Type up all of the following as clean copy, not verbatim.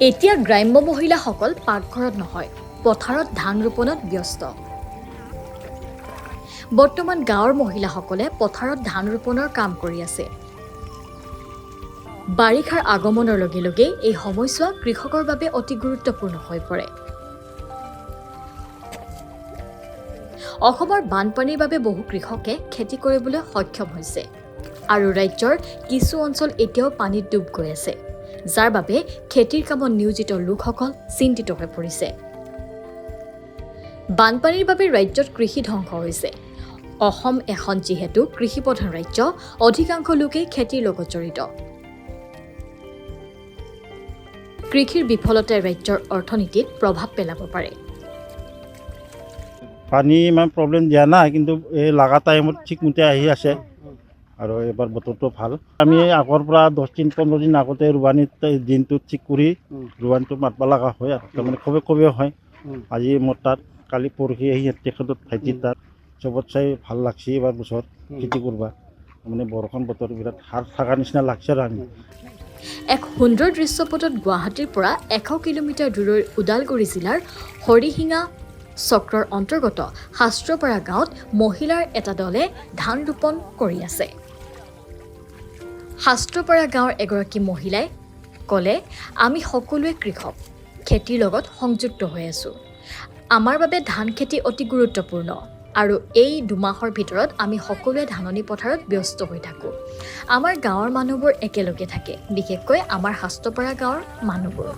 এতিয়া গ্ৰাম্য মহিলাসকল পাকঘৰত নহয়, পথাৰত ধান ৰোপণত ব্যস্ত। বৰ্তমান গাঁৱৰ মহিলাসকলে পথাৰত ধান ৰোপণৰ কাম কৰি আছে। বাৰিষাৰ আগমনৰ লগে লগে এই সময়ছোৱা কৃষকৰ বাবে অতি গুৰুত্বপূৰ্ণ হৈ পৰে। অসমৰ বানপানীৰ বাবে বহু কৃষকে খেতি কৰিবলৈ সক্ষম হৈছে আৰু ৰাজ্যৰ কিছু অঞ্চল এতিয়াও পানীত ডুব গৈ আছে, যাৰ বাবে খেতিৰ কামত নিয়োজিত লোকসকল চিন্তিত হৈ পৰিছে। বানপানীৰ বাবে ৰাজ্যত কৃষি ধ্বংস হৈছে। অসম এখন যিহেতু কৃষিপ্ৰধান ৰাজ্য, অধিকাংশ লোকেই খেতিৰ লগত জড়িত। কৃষিৰ বিফলতাই ৰাজ্যৰ অৰ্থনীতিত প্ৰভাৱ পেলাব পাৰে। পানী ইমান প্ৰব্লেম দিয়া নাই, কিন্তু এই লগা টাইমত ঠিকমতে আহি আছে আৰু এবাৰ বতৰটো ভাল। আমি আগৰ পৰা 10 দিন 15 দিন আগতে ৰোৱানীত দিনটো ঠিক কৰি ৰোৱানীটো মাতিব লগা হয় আৰু তাৰমানে খুবেই হয়। আজি মোৰ তাত কালি পৰহি আহি তেখেতত ভাইটিৰ তাত চবত চাই ভাল লাগছে এইবাৰ বছৰ খেতি কৰবা। তাৰমানে বৰষুণ বতৰ বিৰাট সাৰ থকাৰ নিচিনা লাগছে আৰু আমি। এক সুন্দৰ দৃশ্যপটত গুৱাহাটীৰ পৰা 100 কিলোমিটাৰ দূৰৰ ওদালগুৰি জিলাৰ হৰিশিঙা চক্ৰৰ অন্তৰ্গত শাস্ত্ৰপাৰা গাঁৱত মহিলাৰ এটা দলে ধান ৰোপণ কৰি আছে। শাস্ত্ৰপাৰা গাঁৱৰ এগৰাকী মহিলাই ক'লে, আমি সকলোৱে কৃষক, খেতিৰ লগত সংযুক্ত হৈ আছো। আমাৰ বাবে ধান খেতি অতি গুৰুত্বপূৰ্ণ আৰু এই 2 মাহৰ ভিতৰত আমি সকলোৱে ধাননি পথাৰত ব্যস্ত হৈ থাকোঁ। আমাৰ গাঁৱৰ মানুহবোৰ একেলগে থাকে, বিশেষকৈ আমাৰ শাস্ত্ৰপাৰা গাঁৱৰ মানুহবোৰ।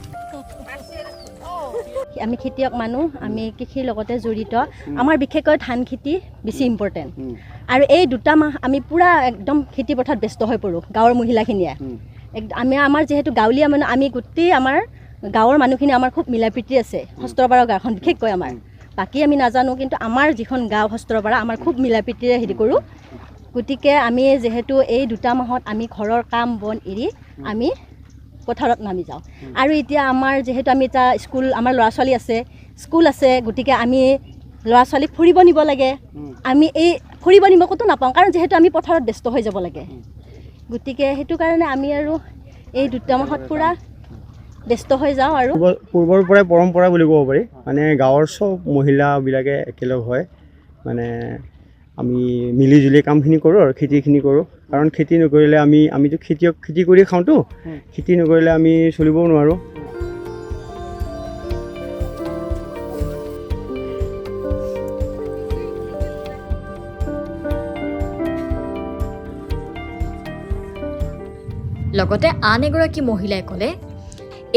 আমি খেতিয়ক মানুহ, আমি কৃষিৰ লগতে জড়িত। আমাৰ বিশেষকৈ ধান খেতি বেছি ইম্পৰ্টেণ্ট আৰু এই 2 মাহ আমি পূৰা একদম খেতি পথাৰত ব্যস্ত হৈ পৰোঁ গাঁৱৰ মহিলাখিনিয়ে। আমাৰ যিহেতু গাঁৱলীয়া মানুহ, আমি গোটেই আমাৰ গাঁৱৰ মানুহখিনি আমাৰ খুব মিলা প্ৰীতি আছে। শাস্ত্ৰপাৰা গাঁওখন বিশেষকৈ আমাৰ, বাকী আমি নাজানো, কিন্তু আমাৰ যিখন গাঁও শাস্ত্ৰপাৰা আমাৰ খুব মিলা প্ৰীতিৰে হেৰি কৰোঁ। গতিকে আমি যিহেতু এই 2 মাহত আমি ঘৰৰ কাম বন এৰি আমি পথাৰত নামি যাওঁ। আৰু এতিয়া আমাৰ যিহেতু আমি এটা স্কুল, আমাৰ ল'ৰা ছোৱালী আছে, স্কুল আছে, গতিকে আমি ল'ৰা ছোৱালীক ফুৰিব নিব লাগে। আমি এই ফুৰিব নিব ক'তো নাপাওঁ, কাৰণ যিহেতু আমি পথাৰত ব্যস্ত হৈ যাব লাগে। গতিকে সেইটো কাৰণে আমি আৰু এই 2 মাহত পূৰা ব্যস্ত হৈ যাওঁ। আৰু পূৰ্বৰ পৰাই পৰম্পৰা বুলি ক'ব পাৰি, মানে গাঁৱৰ চব মহিলাবিলাকে একেলগ হয়, মানে আমি মিলি জুলি কামখিনি কৰোঁ আৰু খেতিখিনি কৰোঁ। কাৰণ খেতি নকৰিলে আমিতো খেতিয়ক, খেতি কৰি খাওঁতো, খেতি নকৰিলে আমি চলিবও নোৱাৰোঁ। লগতে আন এগৰাকী মহিলাই ক'লে,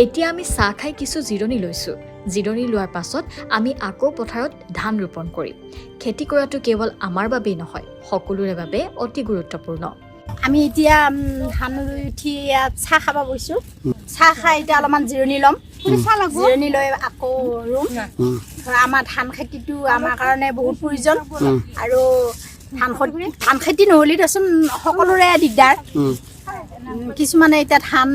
এতিয়া আমি চাহ খাই কিছু জিৰণি লৈছোঁ। জিৰণি লোৱাৰ পাছত আমি আকৌ পথাৰত ধান ৰোপণ কৰিম। খেতি কৰাটো কেৱল আমাৰ বাবেই নহয়, সকলোৰে বাবে অতি গুৰুত্বপূৰ্ণ। আমি এতিয়া ধান ৰুই উঠি ইয়াত চাহ খাব গৈছোঁ। চাহ খাই এতিয়া অলপমান জিৰণি ল'ম। জিৰণি লৈ আকৌ ৰুম। আমাৰ ধান খেতিটো আমাৰ কাৰণে বহুত প্ৰয়োজন আৰু ধান খেতি নহ'লে দেচোন সকলোৰে দিগদাৰ। কিছুমানে এতিয়া ধান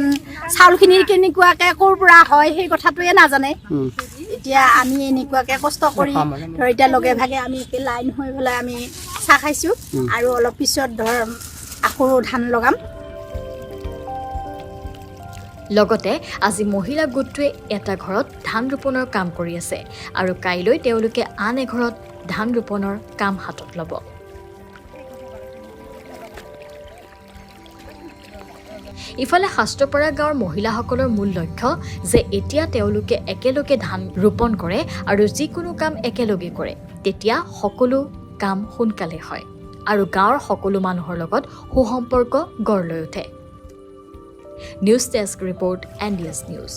চাউলখিনি কেনেকুৱাকৈ ক'ৰ পৰা হয় সেই কথাটোৱে নাজানে। এতিয়া আমি এনেকুৱাকৈ কষ্ট কৰি ধৰ এতিয়া লগে ভাগে আমি লাইন হৈ পেলাই আমি চাহ খাইছোঁ আৰু অলপ পিছত ধৰ আকৌ ধান লগাম। লগতে আজি মহিলা গোটটোৱে এটা ঘৰত ধান ৰোপণৰ কাম কৰি আছে আৰু কাইলৈ তেওঁলোকে আন এঘৰত ধান ৰোপণৰ কাম হাতত ল'ব। ইফালে শাস্ত্ৰপাৰা গাঁৱৰ মহিলাসকলৰ মূল লক্ষ্য যে এতিয়া তেওঁলোকে একেলগে ধান ৰোপণ কৰে আৰু যিকোনো কাম একেলগে কৰে, তেতিয়া সকলো কাম সোনকালে হয় আৰু গাঁৱৰ সকলো মানুহৰ লগত সুসম্পৰ্ক গঢ় লৈ উঠে। News desk report, NDS news.